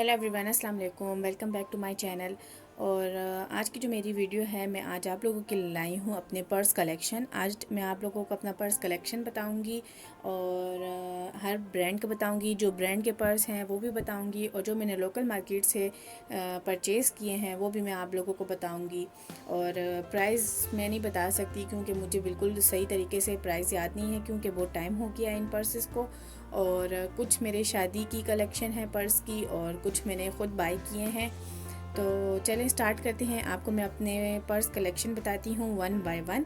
Hello everyone, अस्सलाम वालेकुम। Welcome back to my channel. और आज की जो मेरी वीडियो है, मैं आज आप लोगों के लिए लाई हूँ अपने पर्स कलेक्शन। आज मैं आप लोगों को अपना पर्स कलेक्शन बताऊँगी और हर ब्रांड का बताऊँगी। जो ब्रांड के पर्स हैं वो भी बताऊँगी और जो मैंने लोकल मार्केट से परचेज़ किए हैं वो भी मैं आप लोगों को बताऊँगी। और प्राइस मैं नहीं बता सकती क्योंकि मुझे बिल्कुल सही तरीके से प्राइस याद नहीं है, क्योंकि बहुत टाइम हो गया इन पर्सेस को। और कुछ मेरे शादी की कलेक्शन है पर्स की और कुछ मैंने ख़ुद बाई किए हैं। तो चलें स्टार्ट करते हैं। आपको मैं अपने पर्स कलेक्शन बताती हूँ वन बाय वन।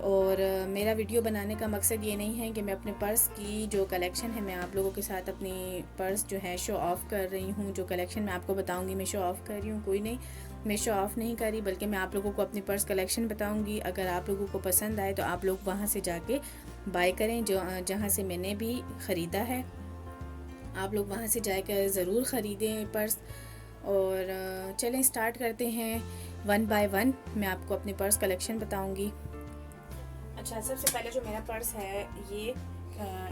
और मेरा वीडियो बनाने का मकसद ये नहीं है कि मैं अपने पर्स की जो कलेक्शन है मैं आप लोगों के साथ अपनी पर्स जो है शो ऑफ़ कर रही हूँ। जो कलेक्शन मैं आपको बताऊँगी मैं शो ऑफ़ कर रही हूँ, कोई नहीं, मैं शो ऑफ़ नहीं करी, बल्कि मैं आप लोगों को अपनी पर्स कलेक्शन बताऊँगी। अगर आप लोगों को पसंद आए तो आप लोग वहाँ से जाके बाय करें, जो जहाँ से मैंने भी ख़रीदा है आप लोग वहाँ से जाकर ज़रूर ख़रीदें पर्स। और चलें स्टार्ट करते हैं वन बाय वन। मैं आपको अपनी पर्स कलेक्शन बताऊंगी। अच्छा, सबसे पहले जो मेरा पर्स है ये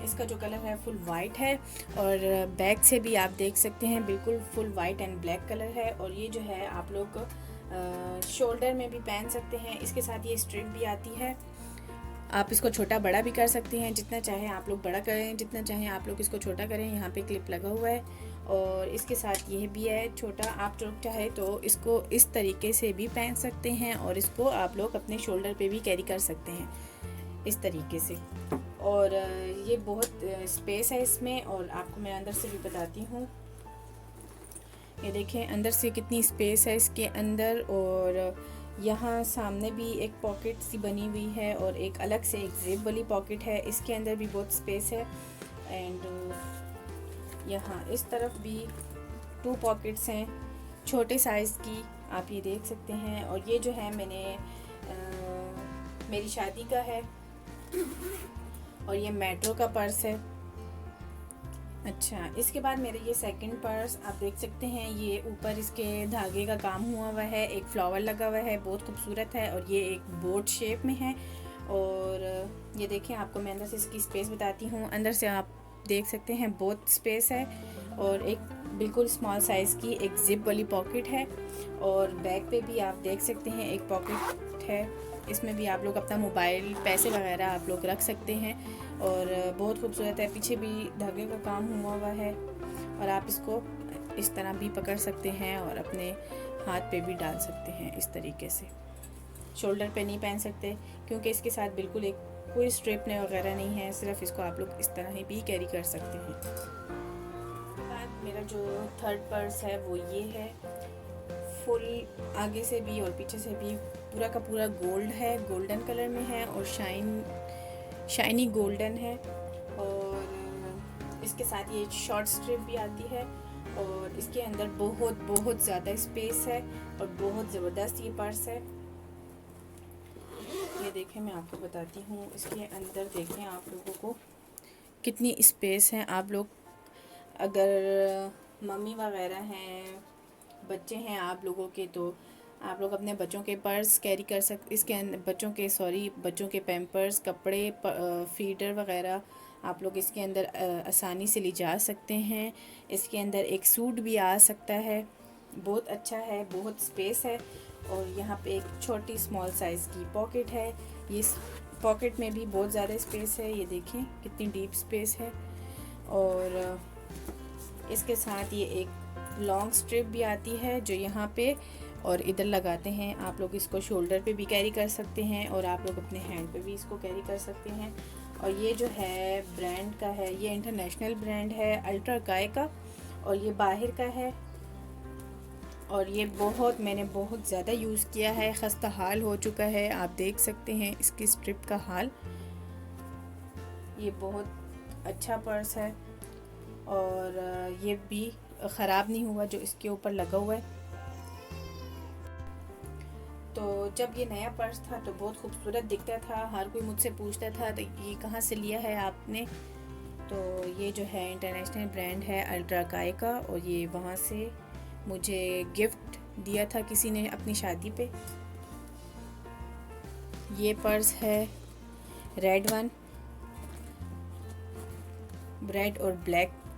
इसका जो कलर है फुल वाइट है और बैक से भी आप देख सकते हैं बिल्कुल full white and black colour है। और ये जो है आप लोग शोल्डर में भी पहन सकते हैं। इसके साथ ये स्ट्रिप भी आती है। आप इसको छोटा बड़ा भी कर सकते हैं, जितना चाहें आप लोग बड़ा करें, जितना चाहें आप लोग इसको छोटा करें। यहाँ पे क्लिप लगा हुआ है और इसके साथ ये भी है छोटा। आप जो चाहे तो इसको इस तरीके से भी पहन सकते हैं और इसको आप लोग अपने शोल्डर पे भी कैरी कर सकते हैं इस तरीके से। और ये बहुत स्पेस है इसमें। और आपको मैं अंदर से भी बताती हूँ, ये देखें अंदर से कितनी स्पेस है इसके अंदर। और यहाँ सामने भी एक पॉकेट सी बनी हुई है और एक अलग से एक जेब वाली पॉकेट है, इसके अंदर भी बहुत स्पेस है। एंड यहाँ इस तरफ भी 2 पॉकेट्स हैं छोटे साइज़ की, आप ये देख सकते हैं। और ये जो है मेरी शादी का है और ये मेट्रो का पर्स है। अच्छा, इसके बाद मेरे ये सेकंड पर्स आप देख सकते हैं, ये ऊपर इसके धागे का काम हुआ हुआ है, एक फ्लावर लगा हुआ है, बहुत खूबसूरत है और ये एक बोट शेप में है। और ये देखें, आपको मैं अंदर से इसकी स्पेस बताती हूँ। अंदर से आप देख सकते हैं बहुत स्पेस है और एक बिल्कुल स्मॉल साइज़ की एक जिप वाली पॉकेट है। और बैक पे भी आप देख सकते हैं एक पॉकेट है, इसमें भी आप लोग अपना मोबाइल, पैसे वगैरह आप लोग रख सकते हैं। और बहुत खूबसूरत है, पीछे भी धागे का काम हुआ हुआ है और आप इसको इस तरह भी पकड़ सकते हैं और अपने हाथ पे भी डाल सकते हैं इस तरीके से। शोल्डर पे नहीं पहन सकते क्योंकि इसके साथ बिल्कुल एक कोई स्ट्रिप वगैरह नहीं है, सिर्फ इसको आप लोग इस तरह ही भी कैरी कर सकते हैं। बाद मेरा जो थर्ड पर्स है वो ये है, फुल आगे से भी और पीछे से भी पूरा का पूरा गोल्ड है, गोल्डन कलर में है और शाइनी गोल्डन है। और इसके साथ ये शॉर्ट स्ट्रिप भी आती है और इसके अंदर बहुत ज़्यादा स्पेस है और बहुत ज़बरदस्त ये पर्स है। ये देखें, मैं आपको बताती हूँ, इसके अंदर देखें आप लोगों को कितनी स्पेस है। आप लोग अगर मम्मी वगैरह हैं, बच्चे हैं आप लोगों के, तो आप लोग अपने बच्चों के पर्स कैरी कर सकते। इसके अंदर बच्चों के पैम्पर्स, कपड़े, फीडर वगैरह आप लोग इसके अंदर आसानी से ले जा सकते हैं। इसके अंदर एक सूट भी आ सकता है, बहुत अच्छा है, बहुत स्पेस है। और यहाँ पे एक छोटी स्मॉल साइज़ की पॉकेट है, ये पॉकेट में भी बहुत ज़्यादा स्पेस है, ये देखें कितनी डीप स्पेस है। और इसके साथ ये एक लॉन्ग स्ट्रिप भी आती है जो यहाँ पे और इधर लगाते हैं। आप लोग इसको शोल्डर पे भी कैरी कर सकते हैं और आप लोग अपने हैंड पे भी इसको कैरी कर सकते हैं। और ये जो है ब्रांड का है, ये इंटरनेशनल ब्रांड है अल्ट्रा काय का और ये बाहर का है। और ये मैंने बहुत ज़्यादा यूज़ किया है, खस्ता हाल हो चुका है, आप देख सकते हैं इसकी स्ट्रिप का हाल। ये बहुत अच्छा पर्स है और ये भी ख़राब नहीं हुआ जो इसके ऊपर लगा हुआ है। तो जब ये नया पर्स था तो बहुत खूबसूरत दिखता था, हर कोई मुझसे पूछता था तो ये कहाँ से लिया है आपने। तो ये जो है इंटरनेशनल ब्रांड है अल्ट्रा काय का और ये वहाँ से मुझे गिफ्ट दिया था किसी ने अपनी शादी पे। ये पर्स है रेड और ब्लैक